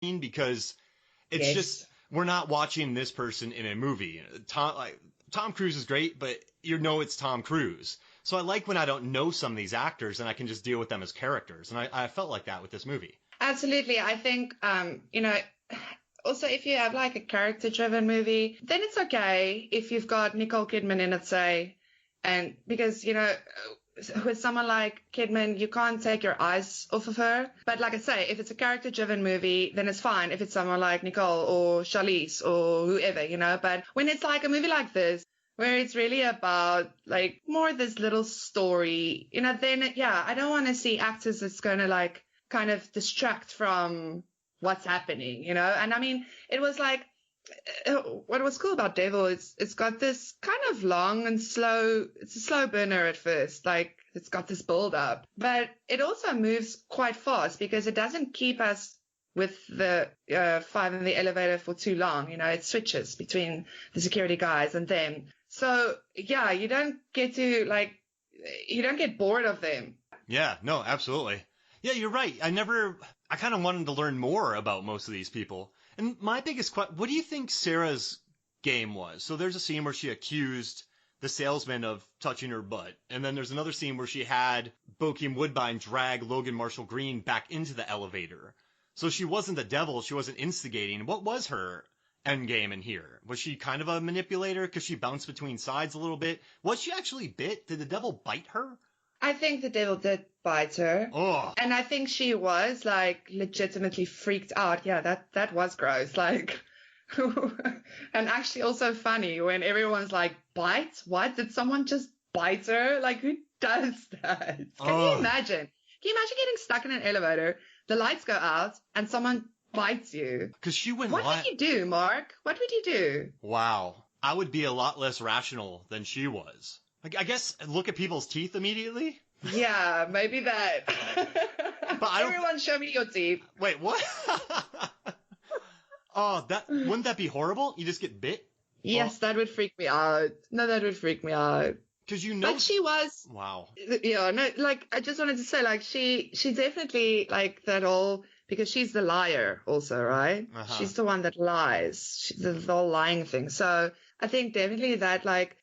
because it's Yes. just we're not watching this person in a movie. Tom Cruise is great, but you know it's Tom Cruise. So I like when I don't know some of these actors and I can just deal with them as characters. And I felt like that with this movie. Absolutely. I think, also if you have like a character-driven movie, then it's okay if you've got Nicole Kidman in it, say, and because, with someone like Kidman, you can't take your eyes off of her. But like I say, if it's a character-driven movie, then it's fine if it's someone like Nicole or Charlize or whoever. But when it's like a movie like this, where it's really about like more this little story, then yeah, I don't want to see actors that's going to like kind of distract from what's happening. And I mean, it was like, what was cool about Devil is it's got this kind of long and slow, it's a slow burner at first, like it's got this build up, but it also moves quite fast because it doesn't keep us with the five in the elevator for too long. It switches between the security guys and them. So yeah, you don't get bored of them. Yeah, no, absolutely. Yeah, you're right. I kind of wanted to learn more about most of these people. And my biggest question, what do you think Sarah's game was? So there's a scene where she accused the salesman of touching her butt. And then there's another scene where she had Bokeem Woodbine drag Logan Marshall Green back into the elevator. So she wasn't the devil. She wasn't instigating. What was her end game in here? Was she kind of a manipulator because she bounced between sides a little bit? Was she actually bit? Did the devil bite her? I think the devil did bite her. Oh. And I think she was like legitimately freaked out. Yeah, that was gross. Like, and actually also funny when everyone's like, bite? What? Did someone just bite her? Like, who does that? Can you imagine? Can you imagine getting stuck in an elevator, the lights go out, and someone bites you? Because she went. What would you do, Mark? What would you do? Wow. I would be a lot less rational than she was. I guess look at people's teeth immediately. Yeah, maybe that. But everyone show me your teeth. Wait, what? Oh, wouldn't that be horrible? You just get bit? Yes, that would freak me out. No, that would freak me out. Because But she was. Wow. Yeah, no, like, I just wanted to say, like, she definitely, like, that whole, because she's the liar also, right? Uh-huh. She's the one that lies. The whole lying thing. So I think definitely that, like,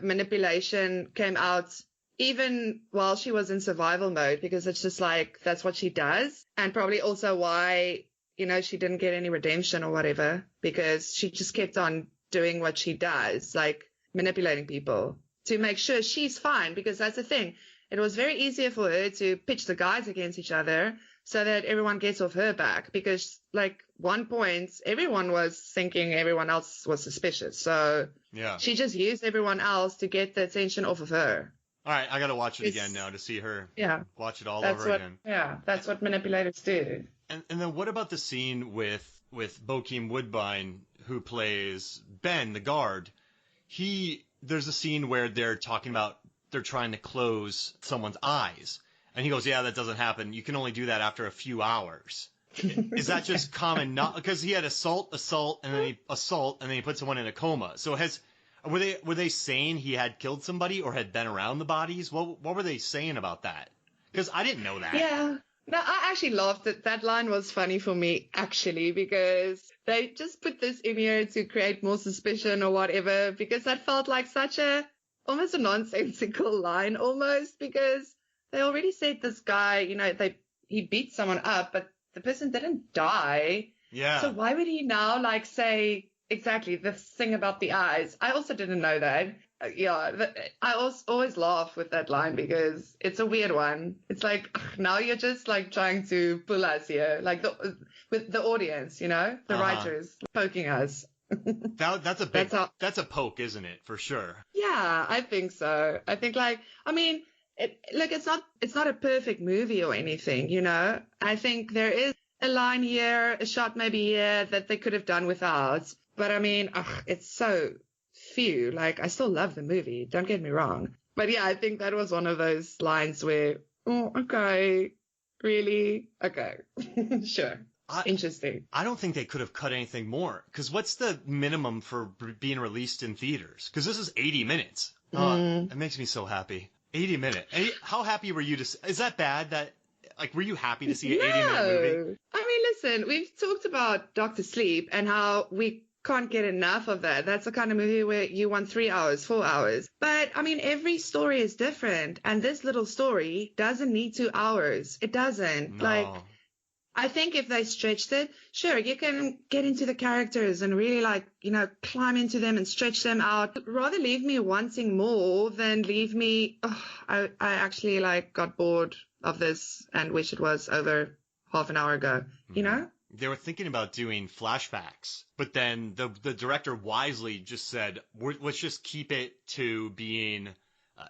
manipulation came out even while she was in survival mode, because it's just like, that's what she does. And probably also why, she didn't get any redemption or whatever, because she just kept on doing what she does, like manipulating people to make sure she's fine, because that's the thing. It was very easier for her to pitch the guys against each other so that everyone gets off her back, because like one point everyone was thinking everyone else was suspicious. So yeah, she just used everyone else to get the attention off of her. All right, I got to watch it again now to see her. Yeah. Watch it all over again. Yeah, that's what manipulators do. And then what about the scene with Bokeem Woodbine, who plays Ben, the guard? There's a scene where they're talking about they're trying to close someone's eyes. And he goes, yeah, that doesn't happen. You can only do that after a few hours. Is that just common? Because he had assault, and then he put someone in a coma. So were they saying he had killed somebody or had been around the bodies? What were they saying about that? Because I didn't know that. Yeah. No, I actually laughed at that line. Was funny for me, actually, because they just put this in here to create more suspicion or whatever, because that felt like almost a nonsensical line almost, because they already said this guy, he beat someone up, but the person didn't die. Yeah. So why would he now like say exactly this thing about the eyes? I also didn't know that. I always laugh with that line because it's a weird one. It's like, now you're just like trying to pull us here, like with the audience, the writers poking us. That's a poke, isn't it? For sure. Yeah, I think so. I think it's not a perfect movie or anything, I think there is a line here, a shot maybe here that they could have done without. But I mean, it's so few. Like, I still love the movie, don't get me wrong. But yeah, I think that was one of those lines where, oh, okay, really? Okay, sure. Interesting. I don't think they could have cut anything more. Because what's the minimum for being released in theaters? Because this is 80 minutes. It makes me so happy. 80 minutes. How happy were you is that bad? Were you happy to see an 80-minute movie? I mean, listen, we've talked about Doctor Sleep and how we can't get enough of that. That's the kind of movie where you want 3 hours, 4 hours. But I mean, every story is different. And this little story doesn't need 2 hours. It doesn't. No. Like, I think if they stretched it, sure, you can get into the characters and really like, climb into them and stretch them out. Rather leave me wanting more than leave me, I actually like got bored of this and wish it was over half an hour ago, you know? They were thinking about doing flashbacks, but then the director wisely just said, let's just keep it to being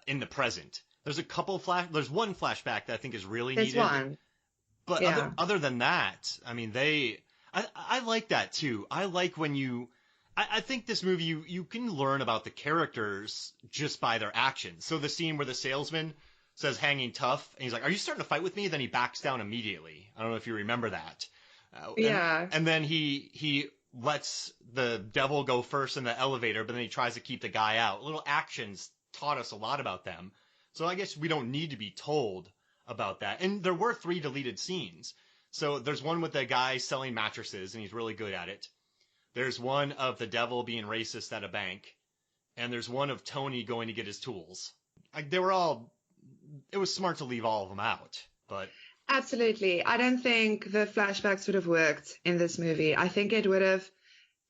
in the present. There's there's one flashback that I think is really needed. There's one. But Yeah. other than that, I mean, I like that too. I like when I think this movie, you can learn about the characters just by their actions. So the scene where the salesman says hanging tough, and he's like, are you starting to fight with me? Then he backs down immediately. I don't know if you remember that. Yeah. And then he lets the devil go first in the elevator, but then he tries to keep the guy out. Little actions taught us a lot about them. So I guess we don't need to be told about that. And there were 3 deleted scenes. So there's one with the guy selling mattresses, and he's really good at it. There's one of the devil being racist at a bank. And there's one of Tony going to get his tools. It was smart to leave all of them out, but... Absolutely. I don't think the flashbacks would have worked in this movie. I think it would have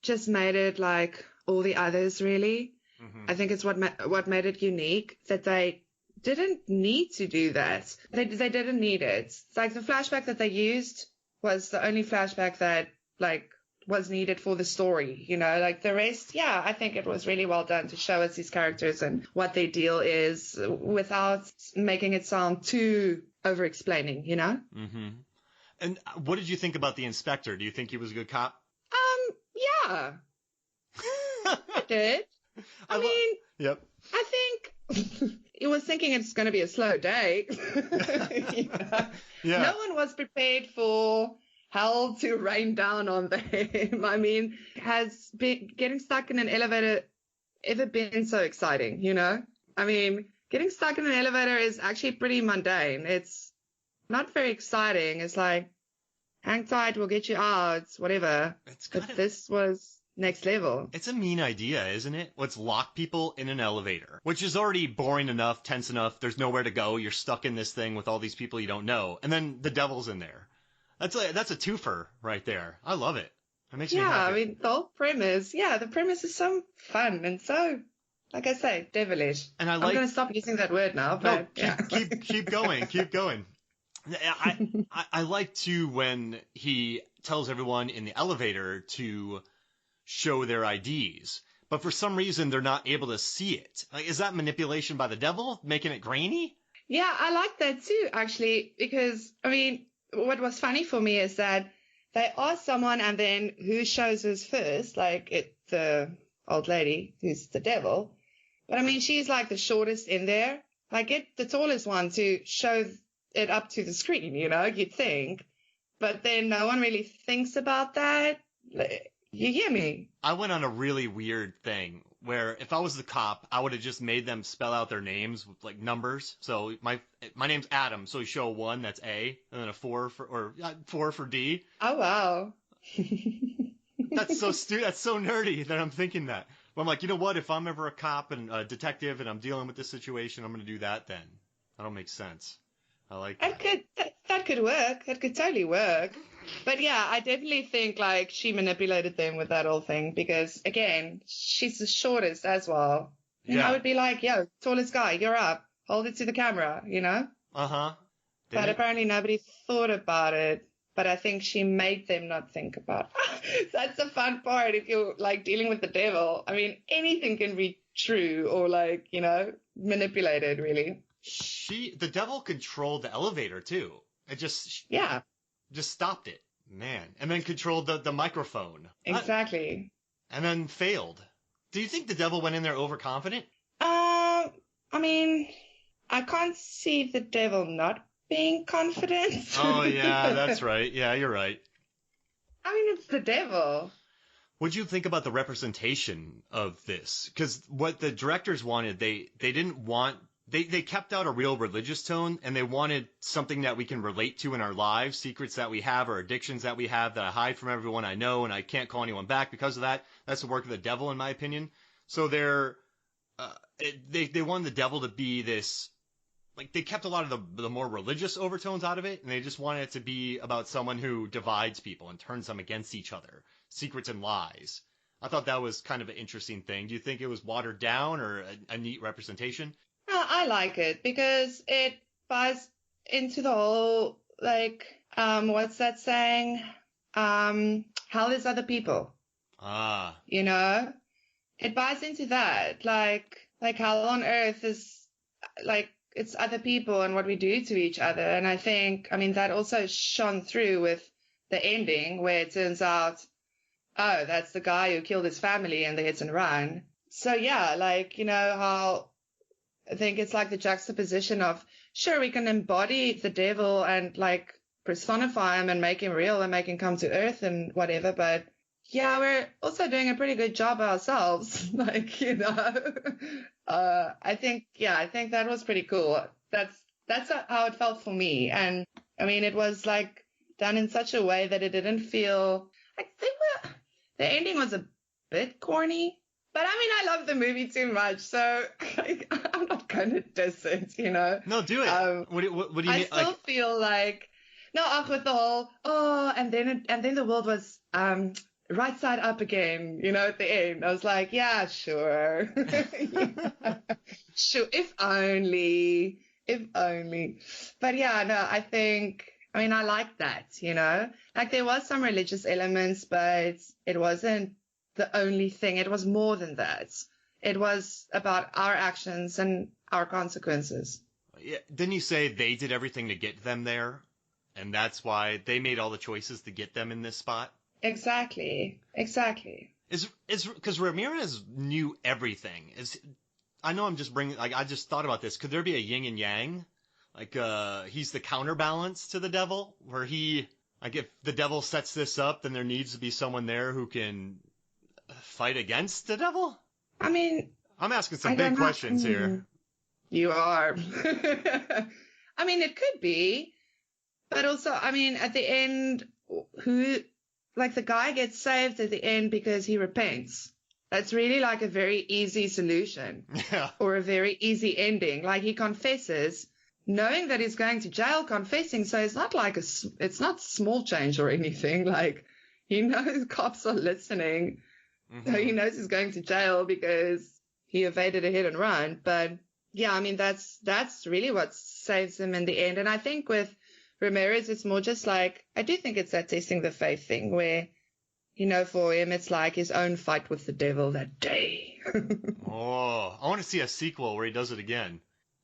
just made it like all the others, really. Mm-hmm. I think it's what made it unique, that they didn't need to do that. They didn't need it. It's like the flashback that they used was the only flashback that like was needed for the story, like the rest. Yeah, I think it was really well done to show us these characters and what their deal is without making it sound too over explaining, Mm-hmm. And what did you think about the inspector? Do you think he was a good cop? Yeah. I did. Yep. I think he was thinking it's going to be a slow day. Yeah. No one was prepared for hell to rain down on them. I mean, getting stuck in an elevator ever been so exciting, I mean, getting stuck in an elevator is actually pretty mundane. It's not very exciting. It's like, hang tight, we'll get you out, whatever. But this was next level. It's a mean idea, isn't it? Let's lock people in an elevator, which is already boring enough, tense enough. There's nowhere to go. You're stuck in this thing with all these people you don't know. And then the devil's in there. That's a twofer right there. I love it. It makes me happy. Yeah, I mean, the whole premise, the premise is so fun and so, like I say, devilish. And I'm going to stop using that word now, but keep going, keep going. I like too when he tells everyone in the elevator to show their IDs, but for some reason they're not able to see it. Like, is that manipulation by the devil, making it grainy? Yeah, I like that too, actually, because, I mean, what was funny for me is that they ask someone and then who shows us first, like the old lady who's the devil. But I mean, she's like the shortest in there. Like, get the tallest one to show it up to the screen, you'd think. But then no one really thinks about that. You hear me? I went on a really weird thing where if I was the cop, I would have just made them spell out their names with like numbers. So my name's Adam, so you show a 1, that's A, and then a 4 for D. Oh wow. That's so That's so nerdy that I'm thinking that. But I'm like, you know what? If I'm ever a cop and a detective and I'm dealing with this situation, I'm going to do that then. That'll make sense. I like that. That could work. That could totally work. But yeah, I definitely think like she manipulated them with that whole thing because again, she's the shortest as well. And I would be like, yo, tallest guy, you're up. Hold it to the camera, Uh-huh. But apparently nobody thought about it. But I think she made them not think about it. That's the fun part if you're like dealing with the devil. I mean, anything can be true or like, manipulated really. The devil controlled the elevator too. It just stopped it, man, and then controlled the microphone. Exactly. And then failed. Do you think the devil went in there overconfident? I mean, I can't see the devil not being confident. Oh yeah, that's right. Yeah, you're right. I mean, it's the devil. What'd you think about the representation of this? Because what the directors wanted, they didn't want they kept out a real religious tone, and they wanted something that we can relate to in our lives, secrets that we have or addictions that we have that I hide from everyone I know, and I can't call anyone back because of that. That's the work of the devil, in my opinion. So they wanted the devil to be this, like, they kept a lot of the more religious overtones out of it, and they just wanted it to be about someone who divides people and turns them against each other, secrets and lies. I thought that was kind of an interesting thing. Do you think it was watered down or a neat representation? I like it because it buys into the whole, like, what's that saying? Hell is other people. Ah. You know? It buys into that. Like hell on earth is, like, it's other people and what we do to each other. And I think, I mean, that also shone through with the ending where it turns out, oh, that's the guy who killed his family in the hit and run. So yeah, like, you know, how I think it's like the juxtaposition of, sure, we can embody the devil and like personify him and make him real and make him come to earth and whatever. But yeah, we're also doing a pretty good job ourselves. Like, you know, I think that was pretty cool. That's how it felt for me. And I mean, it was like done in such a way that it didn't feel like the ending was a bit corny. But I mean, I love the movie too much, so I'm not going to diss it, you know. No, do it. What do you mean? I still feel like, no, with the whole, and then the world was right side up again, you know, at the end. I was like, yeah, sure. Yeah. Sure, if only. But yeah, no, I mean, I like that, you know. Like, there was some religious elements, but it wasn't the only thing. It was more than that. It was about our actions and our consequences. Yeah, didn't you say they did everything to get them there? And that's why they made all the choices to get them in this spot? Exactly. Is because Ramirez knew everything. I know I'm just bringing, like, I just thought about this. Could there be a yin and yang? Like, he's the counterbalance to the devil, where like, if the devil sets this up, then there needs to be someone there who can fight against the devil? I mean, I'm asking some big questions here. You are. I mean, it could be, but also, I mean, at the end, the guy gets saved at the end because he repents. That's really like a very easy solution. Yeah. Or a very easy ending. Like, he confesses, knowing that he's going to jail, confessing. So it's not like it's not small change or anything. Like, he knows cops are listening. Mm-hmm. So he knows he's going to jail because he evaded a hit and run. But yeah, I mean, that's really what saves him in the end. And I think with Ramirez, it's more just like, I do think it's that testing the faith thing where, you know, for him, it's like his own fight with the devil that day. Oh, I want to see a sequel where he does it again.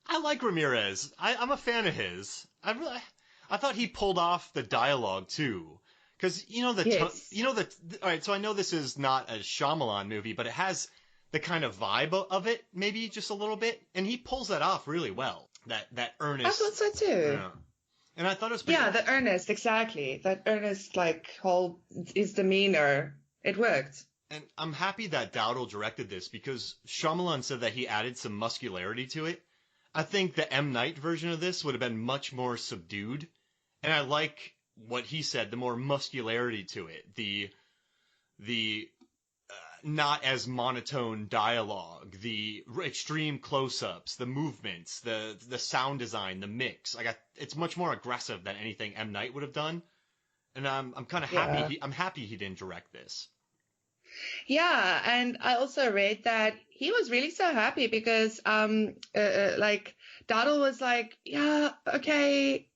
I like Ramirez. I'm a fan of his. I thought he pulled off the dialogue too. Because, you know, yes. all right, so I know this is not a Shyamalan movie, but it has the kind of vibe of it, maybe just a little bit. And he pulls that off really well. That earnest. I thought so too. Yeah. And I thought it was pretty the earnest, exactly. That earnest, like, whole, his demeanor. It worked. And I'm happy that Dowdle directed this because Shyamalan said that he added some muscularity to it. I think the M. Night version of this would have been much more subdued. And I like what he said, the more muscularity to it, the not as monotone dialogue, the extreme close-ups, the movements, the sound design, the mix. It's much more aggressive than anything M. Night would have done. And I'm kind of happy. I'm happy he didn't direct this. Yeah, and I also read that he was really so happy because, like, Dowdle was like, yeah, okay,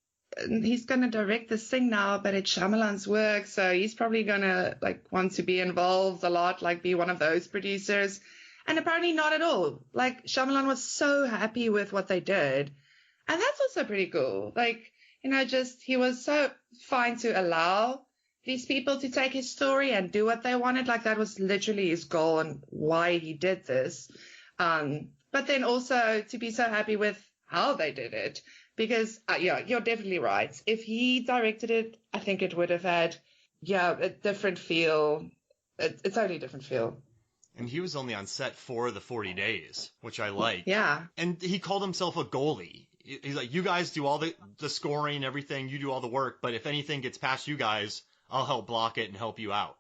he's going to direct this thing now, but it's Shyamalan's work, so he's probably going to, like, want to be involved a lot, like, be one of those producers. And apparently not at all. Like, Shyamalan was so happy with what they did. And that's also pretty cool. Like, you know, just, he was so fine to allow these people to take his story and do what they wanted. Like, that was literally his goal and why he did this. But then also to be so happy with how they did it. Because, yeah, you're definitely right. If he directed it, I think it would have had, a different feel. It's only a different feel. And he was only on set for the 40 days, which I like. Yeah. And he called himself a goalie. He's like, you guys do all the scoring, everything, you do all the work, but if anything gets past you guys, I'll help block it and help you out.